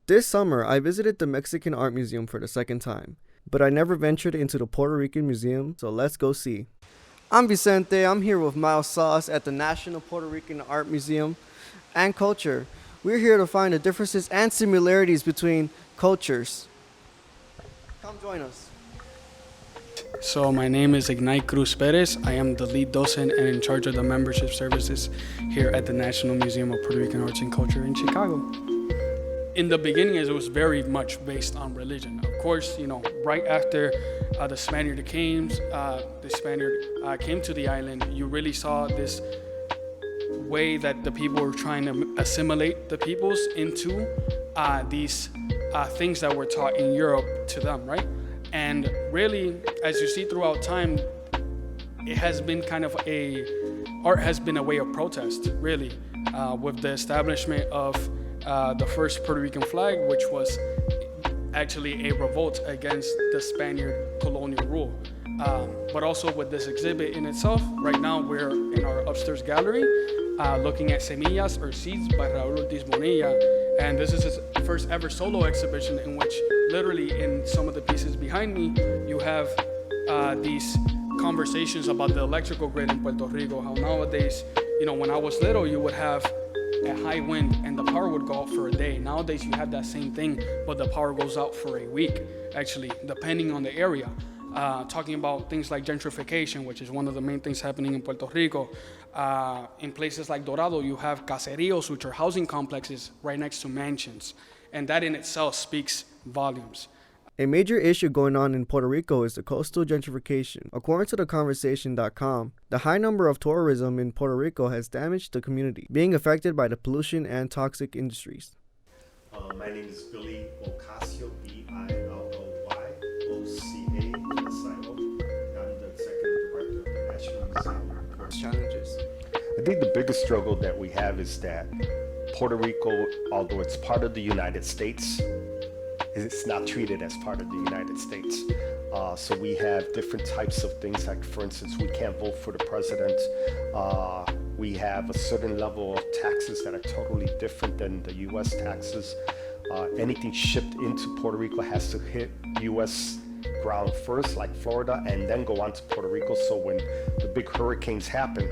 This summer, I visited the Mexican Art Museum for the second time, but I never ventured into the Puerto Rican Museum, so let's go see. I'm Vicente. I'm here with MildSauce at the National Puerto Rican Art Museum and Culture. We're here to find the differences and similarities between cultures. Come join us. So my name is Ignite Cruz Perez. I am the lead docent and in charge of the membership services here at the National Museum of Puerto Rican Arts and Culture in Chicago. In the beginning, it was very much based on religion. Of course, right after the Spaniard came to the island, you really saw this way that the people were trying to assimilate the peoples into these things that were taught in Europe to them, right? And really, as you see throughout time, it has been art has been a way of protest, really, with the establishment of the first Puerto Rican flag, which was actually a revolt against the Spaniard colonial rule. But also with this exhibit in itself, right now we're in our upstairs gallery looking at Semillas or Seeds by Raúl Ortiz Bonilla. And this is his first ever solo exhibition in which literally in some of the pieces behind me, you have these conversations about the electrical grid in Puerto Rico, how nowadays, when I was little, you would have a high wind and the power would go out for a day. Nowadays you have that same thing, but the power goes out for a week, actually, depending on the area. Talking about things like gentrification, which is one of the main things happening in Puerto Rico. In places like Dorado, you have caseríos, which are housing complexes right next to mansions. And that in itself speaks volumes. A major issue going on in Puerto Rico is the coastal gentrification. According to theconversation.com, the high number of tourism in Puerto Rico has damaged the community, being affected by the pollution and toxic industries. My name is Billy Ocasio, Billyocasio. I'm the executive director of the National Museum. Challenges. I think the biggest struggle that we have is that Puerto Rico, although it's part of the United States, it's not treated as part of the United States. So we have different types of things, like for instance, we can't vote for the president. We have a certain level of taxes that are totally different than the US taxes. Anything shipped into Puerto Rico has to hit US ground first, like Florida, and then go on to Puerto Rico. So when the big hurricanes happen,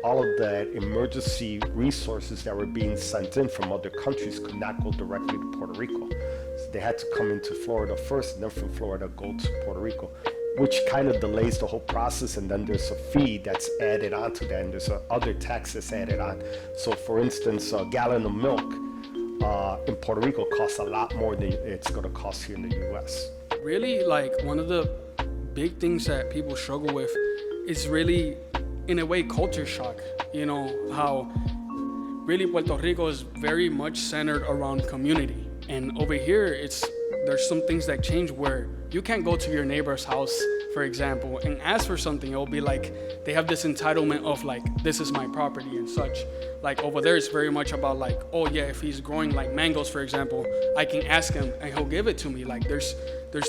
all of that emergency resources that were being sent in from other countries could not go directly to Puerto Rico. So they had to come into Florida first, and then from Florida go to Puerto Rico, which kind of delays the whole process. And then there's a fee that's added onto that, and there's other taxes added on. So for instance, a gallon of milk in Puerto Rico costs a lot more than it's going to cost here in the US. Really, one of the big things that people struggle with is really, in a way, culture shock. How really Puerto Rico is very much centered around community. And over here, there's some things that change where you can't go to your neighbor's house, for example, and ask for something. It'll be like they have this entitlement of this is my property and such. Over there, it's very much about oh yeah, if he's growing mangoes, for example, I can ask him and he'll give it to me. There's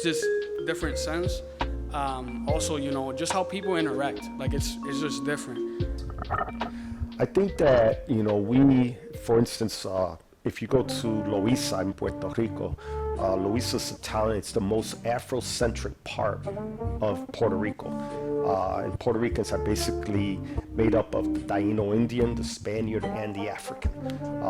this different sense. Also, just how people interact. It's just different. I think that, we, for instance, if you go to Loíza in Puerto Rico, Loíza's a town, it's the most Afrocentric part of Puerto Rico. And Puerto Ricans are basically made up of the Taino Indian, the Spaniard, and the African.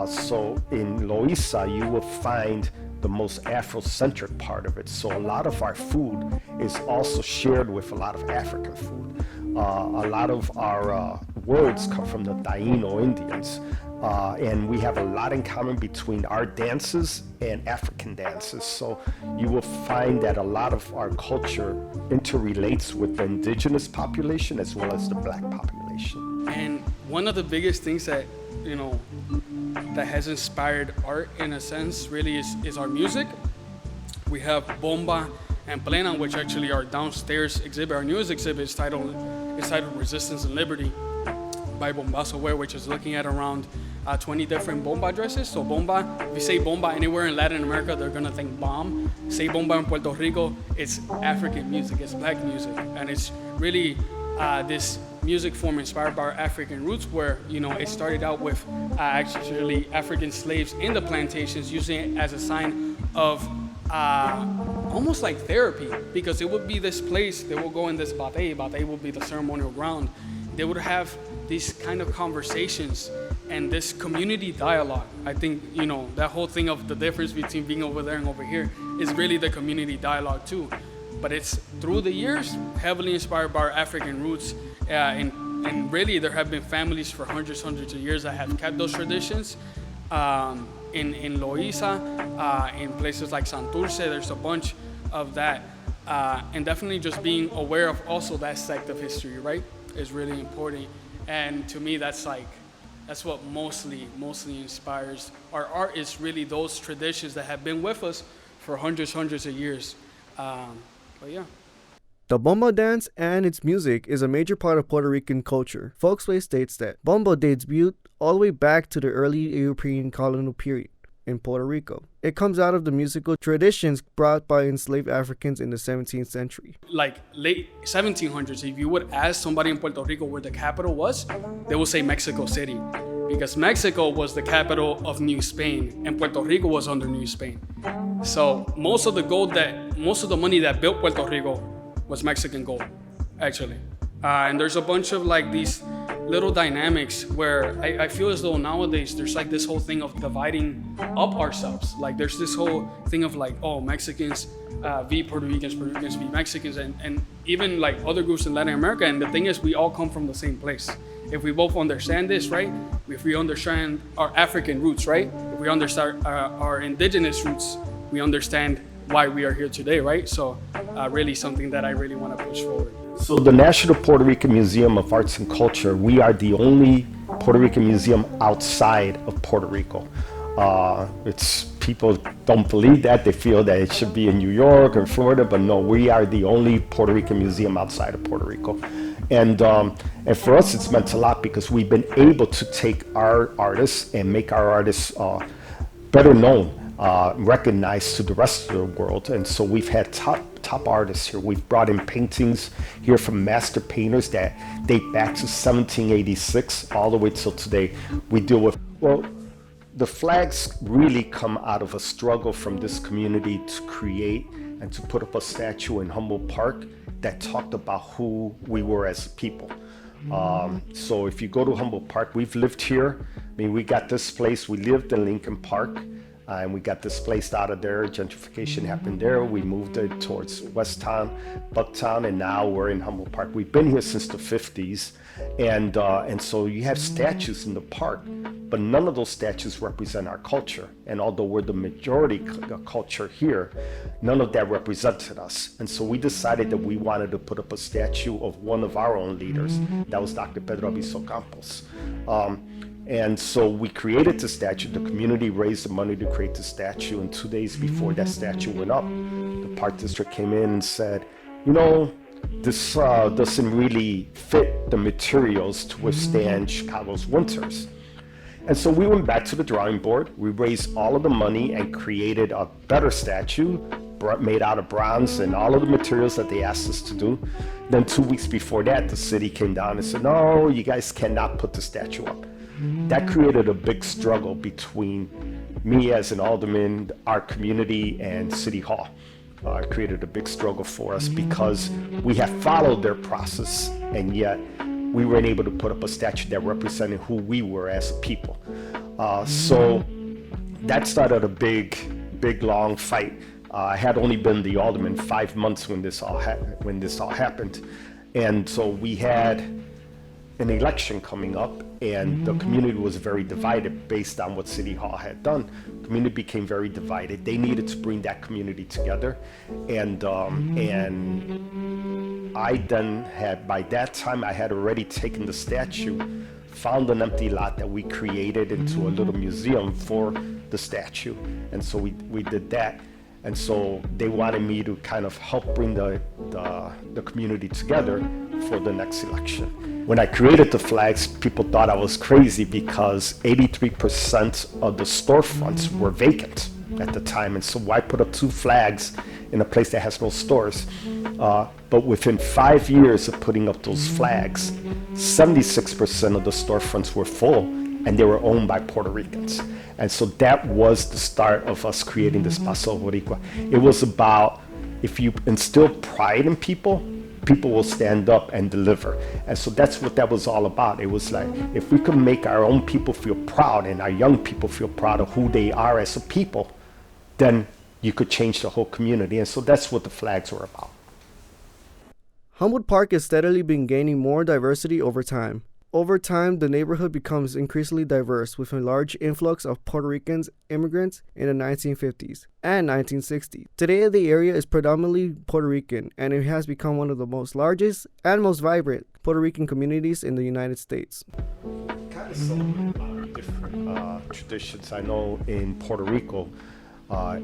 So in Loíza, you will find the most Afrocentric part of it. So a lot of our food is also shared with a lot of African food. A lot of our words come from the Taino Indians. And we have a lot in common between our dances and African dances. So you will find that a lot of our culture interrelates with the indigenous population as well as the black population. And one of the biggest things that, that has inspired art in a sense really is our music. We have Bomba and Plena, which actually our downstairs exhibit, our newest exhibit is titled Resistance and Liberty by Bombazo Wear, which is looking at around 20 different bomba dresses. So bomba, if you say bomba anywhere in Latin America, they're gonna think bomb. Say bomba in Puerto Rico, it's African music, it's black music. And it's really this music form inspired by our African roots, where it started out with actually African slaves in the plantations using it as a sign of almost like therapy, because it would be this place they will go in this batey will be the ceremonial ground. They would have these kind of conversations and this community dialogue. I think that whole thing of the difference between being over there and over here is really the community dialogue too. But it's through the years heavily inspired by our African roots, and really there have been families for hundreds of years that have kept those traditions. In Loíza, in places like Santurce, there's a bunch of that, and definitely just being aware of also that sect of history, right, is really important. And to me, that's what mostly inspires our art, is really those traditions that have been with us for hundreds of years. But yeah. The bomba dance and its music is a major part of Puerto Rican culture. Folksway states that bomba debuted all the way back to the early European colonial period in Puerto Rico. It comes out of the musical traditions brought by enslaved Africans in the 17th century. Like late 1700s, if you would ask somebody in Puerto Rico where the capital was, they will say Mexico City, because Mexico was the capital of New Spain and Puerto Rico was under New Spain. So most of the money that built Puerto Rico was Mexican gold, actually. And there's a bunch of like these little dynamics where I feel as though nowadays there's like this whole thing of dividing up ourselves. Like there's this whole thing of like, oh, Mexicans v Puerto Ricans, Puerto Ricans v Mexicans, and even like other groups in Latin America. And the thing is, we all come from the same place. If we both understand this, right? If we understand our African roots, right? If we understand our indigenous roots, we understand why we are here today, right? So really something that I really want to push forward. So the National Puerto Rican Museum of Arts and Culture, we are the only Puerto Rican museum outside of Puerto Rico. It's people don't believe that. They feel that it should be in New York or Florida, but no, we are the only Puerto Rican museum outside of Puerto Rico. And for us, it's meant a lot because we've been able to take our artists and make our artists better known, recognized to the rest of the world. And so we've had top artists here. We've brought in paintings here from master painters that date back to 1786 all the way till today. We deal with, well, the flags really come out of a struggle from this community to create and to put up a statue in Humboldt Park that talked about who we were as a people. So if you go to Humboldt Park, we've lived here. I mean, we got this place, we lived in Lincoln Park, and we got displaced out of there. Gentrification happened there. We moved it towards West Town, Bucktown, and now we're in Humboldt Park. We've been here since the 50s, and so you have statues in the park, but none of those statues represent our culture. And although we're the majority culture here, none of that represented us. And so we decided that we wanted to put up a statue of one of our own leaders. That was Dr. Pedro Aviso Campos. And so we created the statue. The community raised the money to create the statue, and 2 days before that statue went up, the park district came in and said, you know, this doesn't really fit the materials to withstand Chicago's winters. And so we went back to the drawing board. We raised all of the money and created a better statue made out of bronze and all of the materials that they asked us to do. Then 2 weeks before that, the city came down and said, no, you guys cannot put the statue up. That created a big struggle between me as an alderman, our community, and City Hall. It created a big struggle for us because we have followed their process, and yet we weren't able to put up a statue that represented who we were as a people. So that started a big, long fight. I had only been the alderman 5 months when this all happened, and so we had an election coming up, and the community was very divided based on what City Hall had done. The community became very divided. They needed to bring that community together, and I then had, by that time, I had already taken the statue, found an empty lot that we created into a little museum for the statue, and so we did that. And so they wanted me to kind of help bring the community together for the next election. When I created the flags, people thought I was crazy because 83% of the storefronts were vacant at the time. And so I put up 2 flags in a place that has no stores. But within 5 years of putting up those flags, 76% of the storefronts were full, and they were owned by Puerto Ricans. And so that was the start of us creating this Paso Boricua. It was about, if you instill pride in people, people will stand up and deliver. And so that's what that was all about. It was like, if we could make our own people feel proud and our young people feel proud of who they are as a people, then you could change the whole community. And so that's what the flags were about. Humboldt Park has steadily been gaining more diversity over time. Over time, the neighborhood becomes increasingly diverse with a large influx of Puerto Rican immigrants in the 1950s and 1960s. Today, the area is predominantly Puerto Rican, and it has become one of the most largest and most vibrant Puerto Rican communities in the United States. Kind of celebrate a lot of different traditions. I know in Puerto Rico,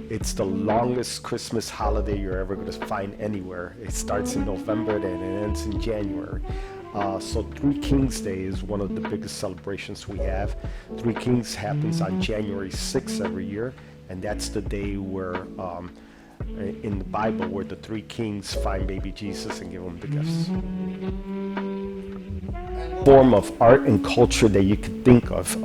it's the longest Christmas holiday you're ever going to find anywhere. It starts in November and it ends in January. So Three Kings Day is one of the biggest celebrations we have. Three Kings happens on January 6th every year, and that's the day where, in the Bible, where the three kings find baby Jesus and give him the gifts. Form of art and culture that you could think of.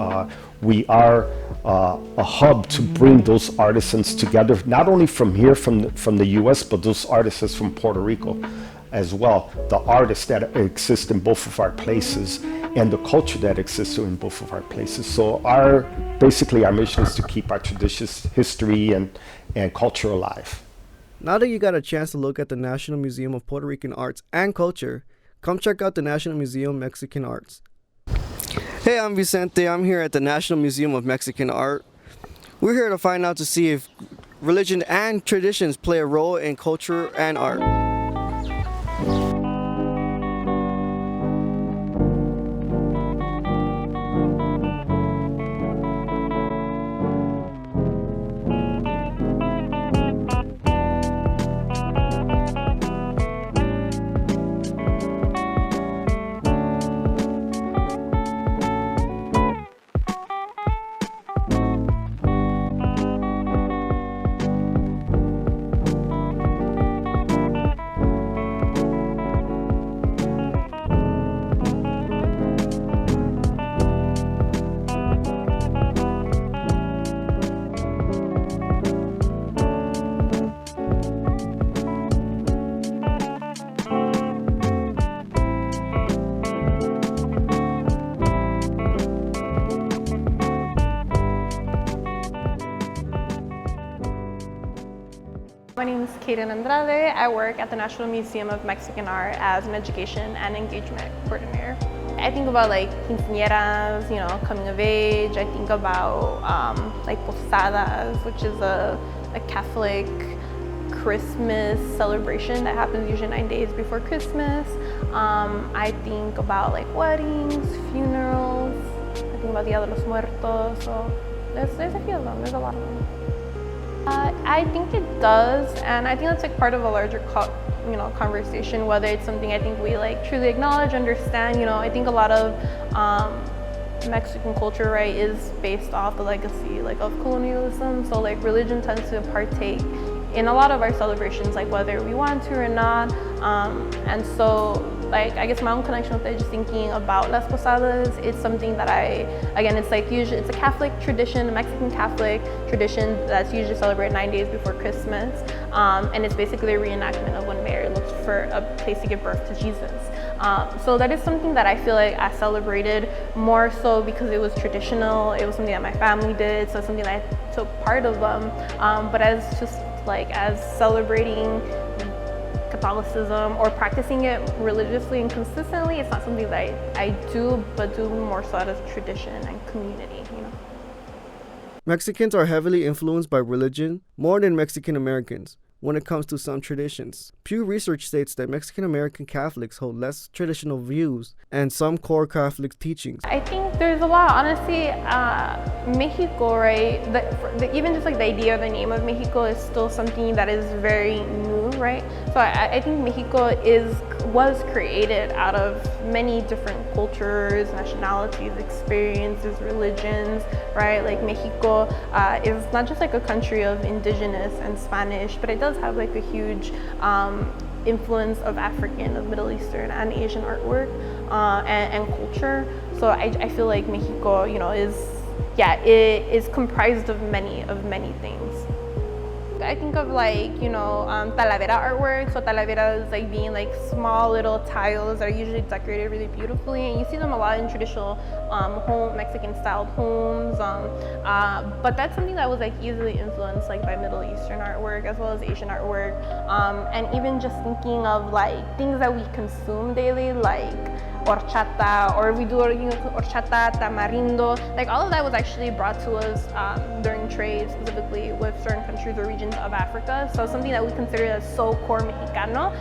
We are a hub to bring those artisans together, not only from here, from the U.S., but those artisans from Puerto Rico as well. The artists that exist in both of our places and the culture that exists in both of our places. So basically our mission is to keep our traditions, history, and culture alive. Now that you got a chance to look at the National Museum of Puerto Rican Arts and Culture, come check out the National Museum of Mexican Arts. Hey, I'm Vicente. I'm here at the National Museum of Mexican Art. We're here to find out to see if religion and traditions play a role in culture and art. My name is Kaden Andrade. I work at the National Museum of Mexican Art as an education and engagement coordinator. I think about like quinceañeras, coming of age. I think about like posadas, which is a Catholic Christmas celebration that happens usually 9 days before Christmas. I think about like weddings, funerals. I think about Dia de los Muertos. So there's a few of them. There's a lot of them. I think it does, and I think that's like part of a larger conversation, whether it's something I think we like truly acknowledge, understand. I think a lot of Mexican culture, right, is based off the legacy like of colonialism. So like religion tends to partake in a lot of our celebrations, like whether we want to or not. And so like I guess my own connection with it, just thinking about Las Posadas, it's something that it's like usually it's a Catholic tradition, a Mexican Catholic tradition that's usually celebrated 9 days before Christmas. And it's basically a reenactment of when Mary looked for a place to give birth to Jesus. So that is something that I feel like I celebrated more so because it was traditional, it was something that my family did, so it's something that I took part of them. But as celebrating Catholicism or practicing it religiously and consistently, it's not something that I do, but do more so out of tradition and community, Mexicans are heavily influenced by religion more than Mexican Americans when it comes to some traditions. Pew Research states that Mexican American Catholics hold less traditional views and some core Catholic teachings. I think there's a lot, honestly. Mexico, right, even just like the idea of the name of Mexico is still something that is very new, right? So I think Mexico was created out of many different cultures, nationalities, experiences, religions, right? Like Mexico is not just like a country of indigenous and Spanish, but it does have like a huge influence of African, of Middle Eastern and Asian artwork and culture. So I feel like Mexico, it is comprised of many things. I think of like, Talavera artwork. So Talavera is like being like small little tiles that are usually decorated really beautifully. And you see them a lot in traditional Mexican styled homes. But that's something that was like easily influenced like by Middle Eastern artwork as well as Asian artwork. And even just thinking of like things that we consume daily, like horchata, or we do horchata, tamarindo, like all of that was actually brought to us during trade, specifically with certain countries or regions of Africa. So something that we consider as so core Mexicano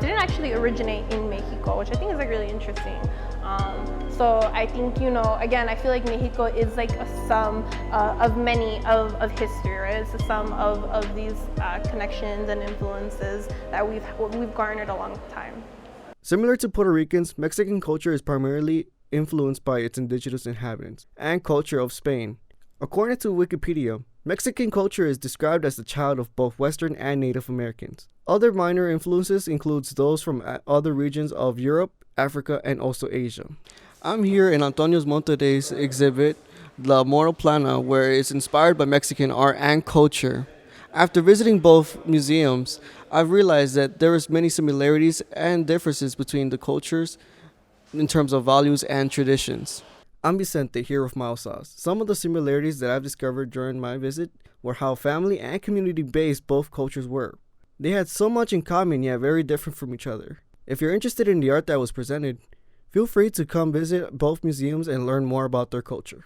didn't actually originate in Mexico, which I think is like really interesting. So I think, again, I feel like Mexico is like a sum of many of history, right? It's a sum of these connections and influences that we've garnered along time. Similar to Puerto Ricans, Mexican culture is primarily influenced by its indigenous inhabitants and culture of Spain. According to Wikipedia, Mexican culture is described as the child of both Western and Native Americans. Other minor influences includes those from other regions of Europe, Africa, and also Asia. I'm here in Antonio Monterrey's exhibit, La Moral Plana, where it's inspired by Mexican art and culture. After visiting both museums, I've realized that there is many similarities and differences between the cultures in terms of values and traditions. I'm Vicente, here with MildSauce. Some of the similarities that I've discovered during my visit were how family and community-based both cultures were. They had so much in common, yet very different from each other. If you're interested in the art that was presented, feel free to come visit both museums and learn more about their culture.